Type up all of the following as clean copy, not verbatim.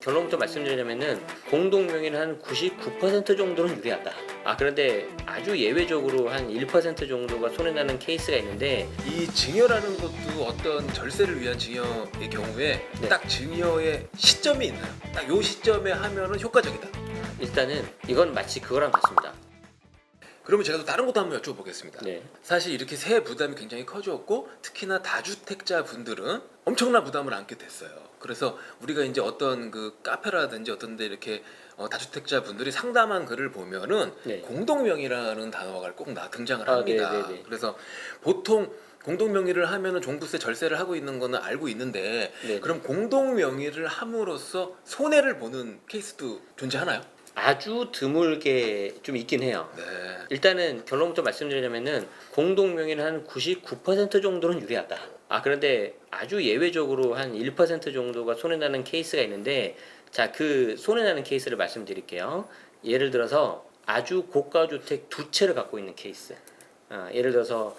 결론부터 말씀드리자면은 공동명의는 한 99% 정도는 유리하다. 그런데 아주 예외적으로 한 1% 정도가 손해나는 케이스가 있는데, 이 증여라는 것도 어떤 절세를 위한 증여의 경우에 네. 딱 증여의 시점이 있나요? 딱 요 시점에 하면은 효과적이다. 일단은 이건 마치 그거랑 같습니다. 그러면 제가 또 다른 것도 한번 여쭤보겠습니다. 네. 사실 이렇게 세액 부담이 굉장히 커졌고 특히나 다주택자 분들은 엄청난 부담을 안게 됐어요. 그래서 우리가 이제 어떤 그 카페라든지 어떤 데 이렇게 다주택자 분들이 상담한 글을 보면은 네. 공동명의라는 단어가 꼭 등장을 합니다. 네네네. 그래서 보통 공동명의를 하면은 종부세 절세를 하고 있는 거는 알고 있는데, 네네. 그럼 공동명의를 함으로써 손해를 보는 케이스도 존재하나요? 아주 드물게 좀 있긴 해요. 네. 일단은 결론부터 말씀드리자면은 공동명의는 한 99% 정도는 유리하다. 그런데 아주 예외적으로 한 1% 정도가 손해나는 케이스가 있는데, 자, 그 손해나는 케이스를 말씀드릴게요. 예를 들어서 아주 고가 주택 두 채를 갖고 있는 케이스. 예를 들어서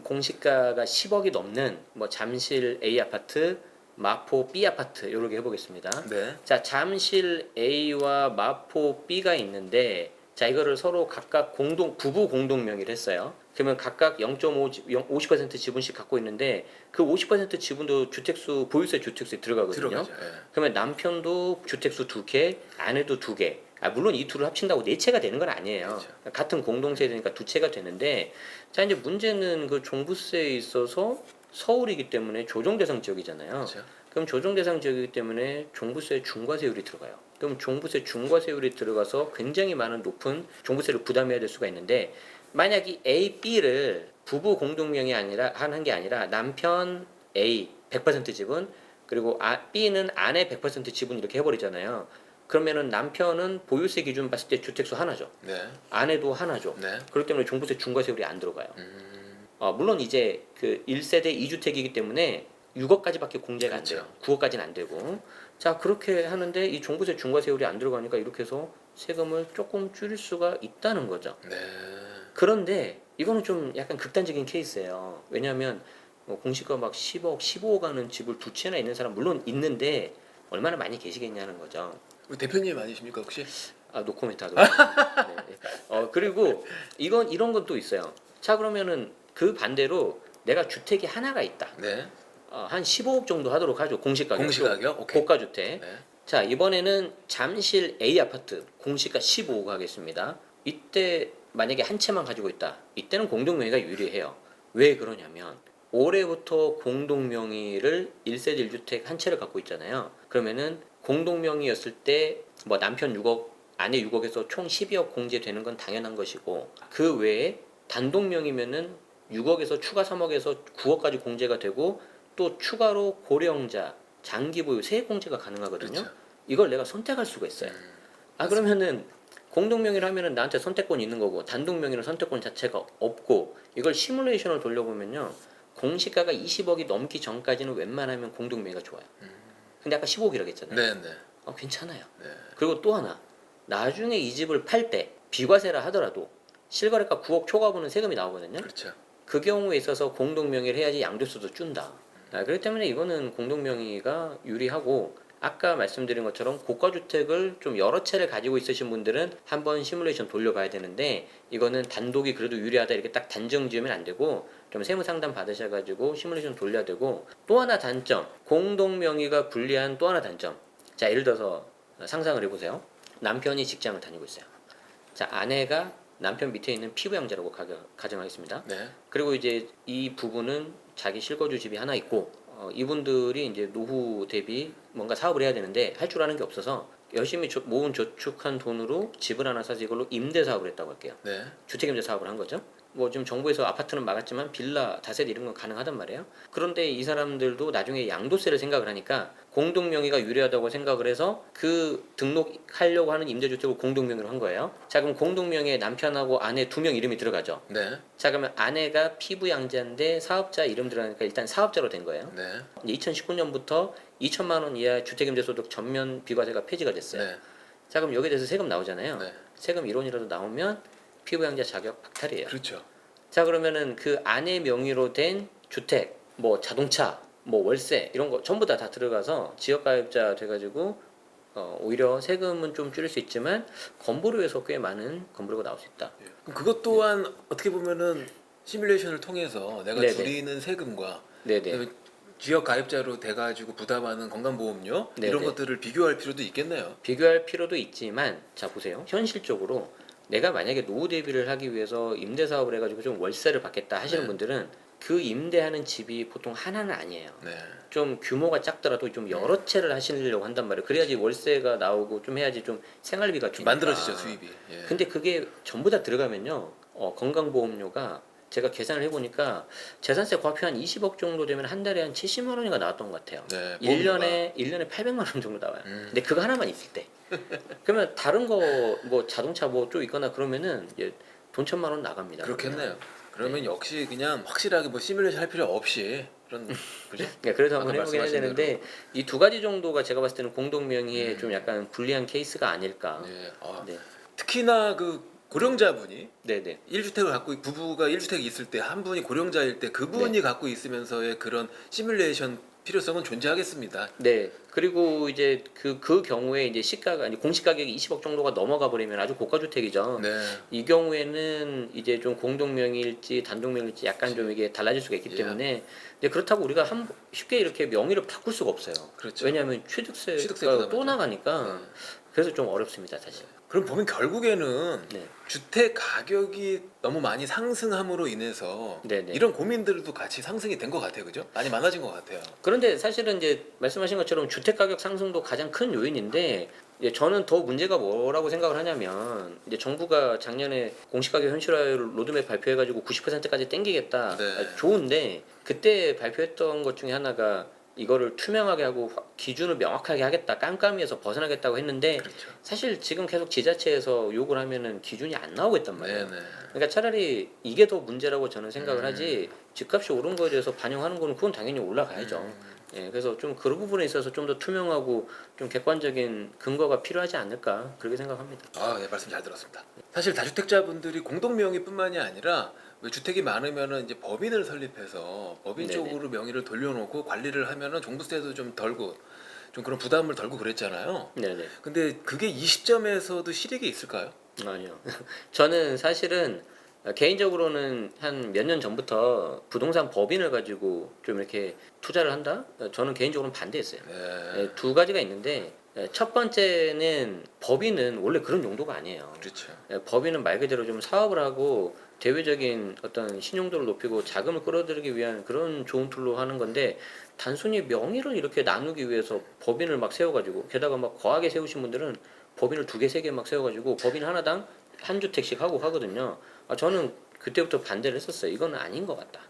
공시가가 10억이 넘는 뭐 잠실 A 아파트, 마포 B 아파트 이렇게 해보겠습니다. 네. 자, 잠실 A와 마포 B가 있는데, 자, 이거를 서로 각각 부부 공동 명의를 했어요. 그러면 각각 50% 지분씩 갖고 있는데, 그 50% 지분도 주택수 보유세 주택수에 들어가거든요. 들어가죠. 예. 그러면 남편도 주택수 2개, 아내도 2개. 물론 이 둘을 합친다고 4채가 되는 건 아니에요. 그렇죠. 같은 공동세대니까 2채가 되는데, 자, 이제 문제는 그 종부세에 있어서 서울이기 때문에 조정대상 지역이잖아요. 그렇죠. 그럼 조정대상 지역이기 때문에 종부세 중과세율이 들어가요. 그럼 종부세 중과세율이 들어가서 굉장히 많은 높은 종부세를 부담해야 될 수가 있는데, 만약 이 A, B를 부부 공동명의 아니라 하는 게 아니라 남편 A 100% 지분, 그리고 B는 아내 100% 지분 이렇게 해버리잖아요. 그러면은 남편은 보유세 기준 봤을 때 주택수 하나죠. 네. 아내도 하나죠. 네. 그렇기 때문에 종부세 중과세율이 안 들어가요. 음. 물론 이제 그 1세대 2주택이기 때문에 6억까지밖에 공제가 안 그렇죠. 돼요. 9억까지는 안 되고. 자, 그렇게 하는데 이 종부세 중과세율이 안 들어가니까 이렇게 해서 세금을 조금 줄일 수가 있다는 거죠. 네. 그런데 이거는 좀 약간 극단적인 케이스예요. 왜냐하면 뭐 공시가 막 10억, 15억 하는 집을 두 채나 있는 사람 물론 있는데 얼마나 많이 계시겠냐는 거죠. 우리 대표님 아니십니까 혹시? 노코멘트 하도록. 네. 그리고 이런 건 또 있어요. 자, 그러면은 그 반대로 내가 주택이 하나가 있다. 네. 한 15억 정도 하도록 하죠. 공시가격. 공시가격? 오케이. 고가 주택. 네. 자, 이번에는 잠실 A 아파트 공시가 15억 하겠습니다. 이때 만약에 한 채만 가지고 있다. 이때는 공동명의가 유리해요. 왜 그러냐면 올해부터 공동명의를 1세대 1주택 한 채를 갖고 있잖아요. 그러면은 공동명의였을 때 뭐 남편 6억, 아내 6억에서 총 12억 공제되는 건 당연한 것이고, 그 외에 단독명의면은 6억에서 추가 3억에서 9억까지 공제가 되고, 또 추가로 고령자, 장기보유 세액 공제가 가능하거든요. 그렇죠. 이걸 내가 선택할 수가 있어요. 그러면은 공동명의를 하면은 나한테 선택권이 있는 거고, 단독명의는 선택권 자체가 없고, 이걸 시뮬레이션을 돌려보면요, 공시가가 20억이 넘기 전까지는 웬만하면 공동명의가 좋아요. 근데 아까 15억이라고 했잖아요. 네, 네. 괜찮아요. 네. 그리고 또 하나, 나중에 이 집을 팔 때 비과세라 하더라도 실거래가 9억 초과분은 세금이 나오거든요. 그렇죠. 그 경우에 있어서 공동명의를 해야지 양도세도 준다. 그렇기 때문에 이거는 공동명의가 유리하고, 아까 말씀드린 것처럼 고가주택을 좀 여러 채를 가지고 있으신 분들은 한번 시뮬레이션 돌려봐야 되는데, 이거는 단독이 그래도 유리하다 이렇게 딱 단정 지으면 안 되고 좀 세무상담 받으셔가지고 시뮬레이션 돌려야 되고, 또 하나 단점, 공동명의가 불리한 또 하나 단점. 자, 예를 들어서 상상을 해보세요. 남편이 직장을 다니고 있어요. 자, 아내가 남편 밑에 있는 피부양자라고 가정하겠습니다. 네. 그리고 이제 이 부부는 자기 실거주 집이 하나 있고, 이분들이 이제 노후 대비 뭔가 사업을 해야 되는데 할 줄 아는 게 없어서 열심히 모은 저축한 돈으로 집을 하나 사서 이걸로 임대 사업을 했다고 할게요. 네. 주택임대 사업을 한 거죠. 뭐 지금 정부에서 아파트는 막았지만 빌라, 다세대 이런 건 가능하단 말이에요. 그런데 이 사람들도 나중에 양도세를 생각을 하니까 공동명의가 유리하다고 생각을 해서 그 등록하려고 하는 임대주택을 공동명의로 한 거예요. 자, 그럼 공동명의에 남편하고 아내 2명 이름이 들어가죠. 네. 자, 그러면 아내가 피부양자인데 사업자 이름 들어가니까 일단 사업자로 된 거예요. 네. 2019년부터 2천만 원 이하 주택임대소득 전면 비과세가 폐지가 됐어요. 네. 자, 그럼 여기에 대해서 세금 나오잖아요. 네. 세금 1원이라도 나오면 피부양자 자격 박탈이에요. 그렇죠. 자, 그러면은 그 아내 명의로 된 주택, 뭐 자동차, 뭐 월세 이런 거 전부 다 들어가서 지역가입자 돼가지고 오히려 세금은 좀 줄일 수 있지만 건보료에서 꽤 많은 건보료가 나올 수 있다. 그럼 그것 또한 어떻게 보면은 시뮬레이션을 통해서 내가 네네. 줄이는 세금과 네네. 그다음에 지역 가입자로 돼가지고 부담하는 건강보험료 네네. 이런 것들을 비교할 필요도 있겠네요. 비교할 필요도 있지만 자 보세요. 현실적으로 내가 만약에 노후 대비를 하기 위해서 임대 사업을 해가지고 좀 월세를 받겠다 하시는 네. 분들은 그 임대하는 집이 보통 하나는 아니에요. 네. 좀 규모가 작더라도 좀 여러 채를 하시려고 한단 말이에요. 그래야지 월세가 나오고 좀 해야지 좀 생활비가 좀 되니까. 만들어지죠 수입이. 예. 근데 그게 전부 다 들어가면요. 건강보험료가 제가 계산을 해보니까 재산세 과표 한 20억 정도 되면 한 달에 한 70만 원인가 나왔던 것 같아요. 네, 1년에 800만 원 정도 나와요. 근데 그거 하나만 있을 때. 그러면 다른 거 뭐 자동차 뭐 좀 있거나 그러면은 이제 돈 1,000만 원 나갑니다. 그렇겠네요. 그러면 역시 그냥 확실하게 뭐 시뮬레이션 할 필요 없이 그런 그죠? 네, 그래서 한번 아까 해보긴 해야 말씀하신 되는데 이 두 가지 정도가 제가 봤을 때는 공동명의의 좀 약간 불리한 케이스가 아닐까. 네. 아, 네, 특히나 그 고령자분이 네. 1주택을 갖고 부부가 1주택이 있을 때 한 분이 고령자일 때 그분이 갖고 있으면서의 그런 시뮬레이션 필요성은 존재하겠습니다. 네. 그리고 이제 그 경우에 이제 시가가 아니 공시 가격이 20억 정도가 넘어가 버리면 아주 고가 주택이죠. 네. 이 경우에는 이제 좀 공동명의일지 단독명의일지 약간 좀 이게 달라질 수가 있기 예. 때문에 근데 그렇다고 우리가 쉽게 이렇게 명의를 바꿀 수가 없어요. 그렇죠. 왜냐하면 취득세 취득세가 또 부담하죠. 나가니까 네. 그래서 좀 어렵습니다, 사실. 그럼 보면 결국에는 네. 주택 가격이 너무 많이 상승함으로 인해서 네네. 이런 고민들도 같이 상승이 된 것 같아요, 그죠? 많이 많아진 것 같아요. 그런데 사실은 이제 말씀하신 것처럼 주택 가격 상승도 가장 큰 요인인데 이제 저는 더 문제가 뭐라고 생각을 하냐면 이제 정부가 작년에 공시가격 현실화율 로드맵 발표해가지고 90%까지 땡기겠다. 네. 좋은데 그때 발표했던 것 중에 하나가 이거를 투명하게 하고 기준을 명확하게 하겠다. 깜깜이에서 벗어나겠다고 했는데 그렇죠. 사실 지금 계속 지자체에서 욕을 하면은 기준이 안 나오고 있단 말이에요. 네네. 그러니까 차라리 이게 더 문제라고 저는 생각을 하지 집값이 오른 거에 대해서 반영하는 거는 그건 당연히 올라가야죠. 예, 그래서 좀 그런 부분에 있어서 좀 더 투명하고 좀 객관적인 근거가 필요하지 않을까 그렇게 생각합니다. 아, 네, 말씀 잘 들었습니다. 사실 다주택자분들이 공동명의뿐만이 아니라 왜 주택이 많으면은 이제 법인을 설립해서 법인 네네. 쪽으로 명의를 돌려놓고 관리를 하면은 종부세도 좀 덜고 좀 그런 부담을 덜고 그랬잖아요. 네네. 근데 그게 이 시점에서도 실익이 있을까요? 아니요. 저는 사실은 개인적으로는 한 몇 년 전부터 부동산 법인을 가지고 좀 이렇게 투자를 한다? 저는 개인적으로는 반대했어요. 네, 두 가지가 있는데 첫 번째는 법인은 원래 그런 용도가 아니에요. 그렇죠. 법인은 말 그대로 좀 사업을 하고 대외적인 어떤 신용도를 높이고 자금을 끌어들이기 위한 그런 좋은 툴로 하는 건데 단순히 명의를 이렇게 나누기 위해서 법인을 막 세워가지고 게다가 막 거하게 세우신 분들은 법인을 2개, 3개 막 세워가지고 법인 하나당 한 주택씩 하고 하거든요. 저는 그때부터 반대를 했었어요. 이거는 아닌 것 같다.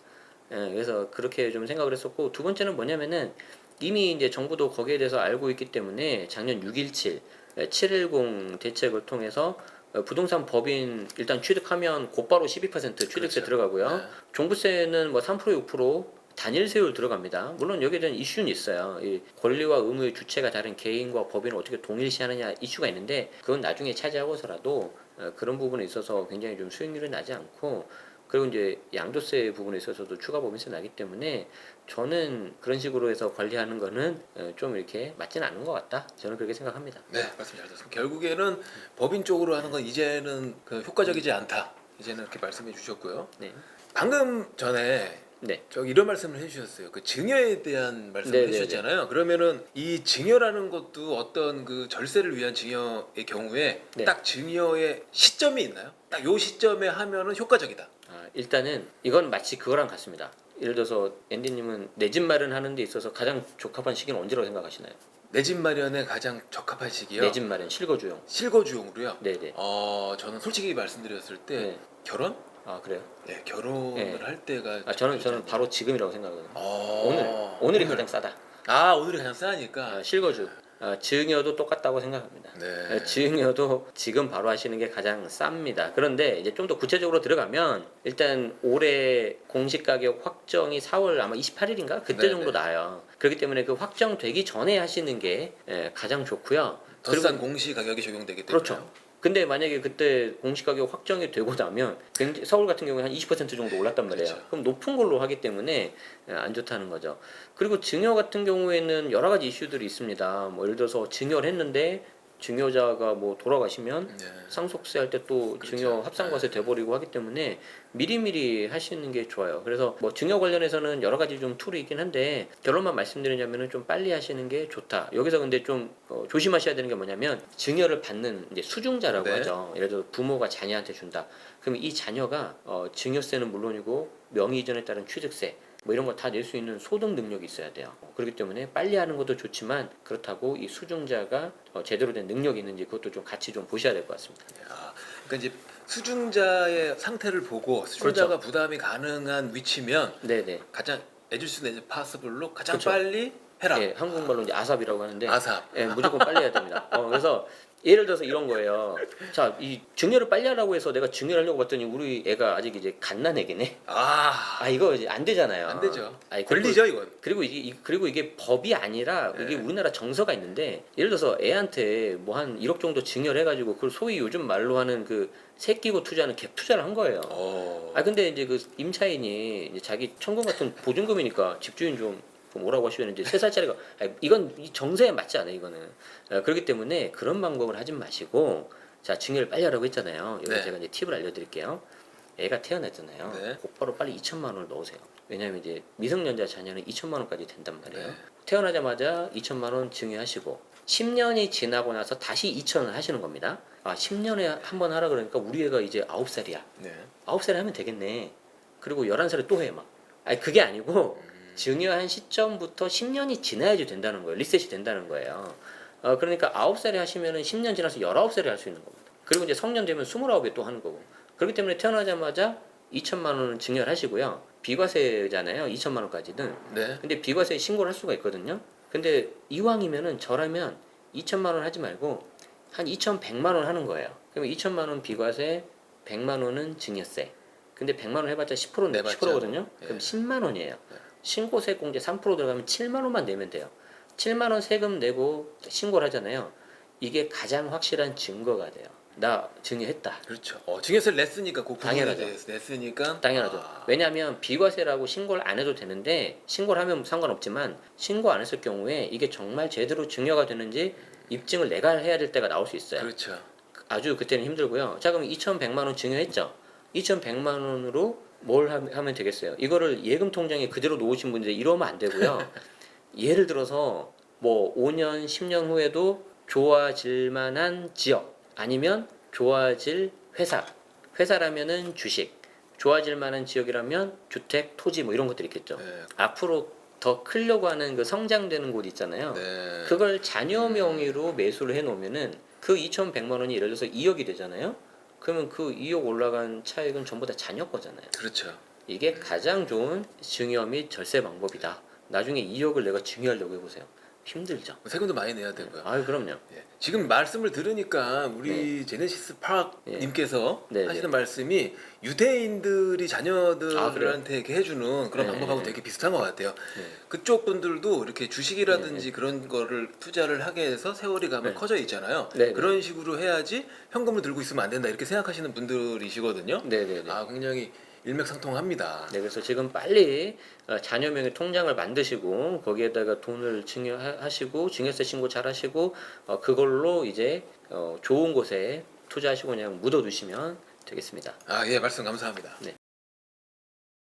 그래서 그렇게 좀 생각을 했었고 두 번째는 뭐냐면은 이미 이제 정부도 거기에 대해서 알고 있기 때문에 작년 6.17, 7.10 대책을 통해서 부동산 법인 일단 취득하면 곧바로 12% 취득세 그렇죠. 들어가고요. 네. 종부세는 뭐 3% 6% 단일 세율 들어갑니다. 물론 여기에 대한 이슈는 있어요. 이 권리와 의무의 주체가 다른 개인과 법인을 어떻게 동일시하느냐 이슈가 있는데 그건 나중에 차지하고서라도 그런 부분에 있어서 굉장히 좀 수익률이 나지 않고 그리고 이제 양도세 부분에 있어서도 추가 법인세 나기 때문에 저는 그런 식으로 해서 관리하는 거는 좀 이렇게 맞지는 않은 것 같다. 저는 그렇게 생각합니다. 네, 말씀 잘 들었습니다. 결국에는 법인 쪽으로 하는 건 이제는 그 효과적이지 않다. 이제는 이렇게 말씀해 주셨고요. 네. 방금 전에 네. 이런 말씀을 해주셨어요. 그 증여에 대한 말씀을 네네네. 해주셨잖아요. 그러면은 이 증여라는 것도 어떤 그 절세를 위한 증여의 경우에 네. 딱 증여의 시점이 있나요? 딱 요 시점에 하면은 효과적이다. 일단은 이건 마치 그거랑 같습니다. 예를 들어서 앤디님은 내 집 마련하는 데 있어서 가장 적합한 시기는 언제라고 생각하시나요? 내 집 마련에 가장 적합한 시기요. 내 집 마련 실거주용. 실거주용으로요. 네네. 저는 솔직히 말씀드렸을 때 네. 결혼? 그래요? 네, 결혼을 네. 할 때가 저는 바로 지금이라고 생각하거든요. 아, 오늘이 가장 싸다. 오늘이 가장 싸니까. 실거주. 증여도 똑같다고 생각합니다. 네. 증여도 지금 바로 하시는 게 가장 쌉니다. 그런데 이제 좀 더 구체적으로 들어가면 일단 올해 공시가격 확정이 4월 아마 28일인가 그때 네네. 정도 나요. 그렇기 때문에 그 확정되기 전에 하시는 게 가장 좋고요. 더 싼 공시 가격이 적용되기 때문에. 그렇죠. 근데 만약에 그때 공시가격 확정이 되고 나면 서울 같은 경우에 한 20% 정도 올랐단 말이에요. 그렇죠. 그럼 높은 걸로 하기 때문에 안 좋다는 거죠. 그리고 증여 같은 경우에는 여러 가지 이슈들이 있습니다. 뭐 예를 들어서 증여를 했는데 증여자가 뭐 돌아가시면 네. 상속세 할 때 또 그렇죠. 증여 합산과세 돼버리고 하기 때문에 미리미리 하시는 게 좋아요. 그래서 뭐 증여 관련해서는 여러 가지 좀 툴이 있긴 한데 결론만 말씀드리자면은 좀 빨리 하시는 게 좋다. 여기서 근데 좀 조심하셔야 되는 게 뭐냐면 증여를 받는 이제 수중자라고 네. 하죠. 예를 들어 부모가 자녀한테 준다. 그러면 이 자녀가 증여세는 물론이고 명의 이전에 따른 취득세 뭐 이런 거 다 낼 수 있는 소득 능력이 있어야 돼요. 그렇기 때문에 빨리 하는 것도 좋지만 그렇다고 이 수중자가 제대로 된 능력이 있는지 그것도 좀 같이 좀 보셔야 될 것 같습니다. 아, 그러니까 이제 수중자의 상태를 보고 수중자가 그렇죠. 부담이 가능한 위치면 네네. 가장 as soon as possible로 가장 그렇죠. 빨리 해라. 예, 한국말로 이제 아삽이라고 하는데 아삽. 예, 무조건 빨리 해야 됩니다. 그래서 예를 들어서 이런 거예요. 자, 이 증여를 빨리 하라고 해서 내가 증여를 하려고 봤더니 우리 애가 아직 이제 갓난애기네. 이거 이제 안 되잖아요. 안 되죠. 아니, 권리죠 이건. 그리고 이게 법이 아니라 이게 네. 우리나라 정서가 있는데 예를 들어서 애한테 뭐 한 1억 정도 증여를 해가지고 그걸 소위 요즘 말로 하는 그 새끼고 투자는 갭 투자를 한 거예요. 근데 이제 그 임차인이 이제 자기 천금 같은 보증금이니까 집주인 좀 뭐라고 하시는지 3살짜리가 이건 이 정서에 맞지 않아요 이거는. 그렇기 때문에 그런 방법을 하지 마시고 자 증여를 빨리 하라고 했잖아요. 여기 네. 제가 이제 팁을 알려드릴게요. 애가 태어났잖아요. 네. 곧바로 빨리 2천만 원을 넣으세요. 왜냐하면 이제 미성년자 자녀는 2천만 원까지 된단 말이에요. 네. 태어나자마자 2천만 원 증여하시고 10년이 지나고 나서 다시 2천을 하시는 겁니다. 10년에 한 번 하라 그러니까 우리 애가 이제 9살이야. 네. 9살에 하면 되겠네. 그리고 11살에 또 해 막. 그게 아니고 증여한 시점부터 10년이 지나야지 된다는 거예요. 리셋이 된다는 거예요. 그러니까 9살에 하시면은 10년 지나서 19살에 할 수 있는 겁니다. 그리고 이제 성년 되면 29에 또 하는 거고. 그렇기 때문에 태어나자마자 2천만 원은 증여를 하시고요. 비과세잖아요. 2천만 원까지는. 네. 근데 비과세 신고를 할 수가 있거든요. 근데 이왕이면은 저라면 2천만 원 하지 말고 한 2,100만 원 하는 거예요. 그러면 2천만 원 비과세, 100만 원은 증여세. 근데 100만 원 해봤자 10%인데 네, 10%거든요. 예. 그럼 10만 원이에요. 네. 신고세 공제 3% 들어가면 7만 원만 내면 돼요. 7만 원 세금 내고 신고를 하잖아요. 이게 가장 확실한 증거가 돼요. 나 증여했다. 그렇죠. 증여세를 냈으니까 그 부분에 당연하죠. 대해서 냈으니까 당연하죠. 왜냐하면 비과세라고 신고를 안 해도 되는데 신고를 하면 상관없지만 신고 안 했을 경우에 이게 정말 제대로 증여가 되는지 입증을 내가 해야 될 때가 나올 수 있어요. 그렇죠. 아주 그때는 힘들고요. 자 그럼 2,100만 원 증여했죠. 2,100만 원으로 뭘 하면 되겠어요? 이거를 예금 통장에 그대로 놓으신 분들 이러면 안 되고요. 예를 들어서 뭐 5년, 10년 후에도 좋아질 만한 지역 아니면 좋아질 회사라면은 주식, 좋아질 만한 지역이라면 주택, 토지 뭐 이런 것들이 있겠죠. 네. 앞으로 더 크려고 하는 그 성장되는 곳 있잖아요. 네. 그걸 자녀 명의로 매수를 해 놓으면은 그 2,100만 원이 예를 들어서 2억이 되잖아요. 그러면 그 2억 올라간 차익은 전부 다 자녀 거잖아요. 그렇죠. 이게 가장 좋은 증여 및 절세 방법이다. 나중에 2억을 내가 증여하려고 해보세요. 힘들죠. 세금도 많이 내야 되고요. 그럼요. 예. 지금 말씀을 들으니까 우리 제네시스 파악님께서 네, 하시는 말씀이 유대인들이 자녀들한테 그래요? 이렇게 해주는 그런 네, 방법하고 네. 되게 비슷한 것 같아요. 네. 그쪽 분들도 이렇게 주식이라든지 네, 그런 거를 투자를 하게 해서 세월이 가면 네. 커져 있잖아요. 네, 네. 그런 식으로 해야지 현금을 들고 있으면 안 된다 이렇게 생각하시는 분들이시거든요. 네네네. 굉장히 일맥상통합니다. 네, 그래서 지금 빨리 자녀 명의 통장을 만드시고 거기에다가 돈을 증여하시고 증여세 신고 잘 하시고 그걸로 이제 좋은 곳에 투자하시고 그냥 묻어두시면 되겠습니다. 예, 말씀 감사합니다. 네.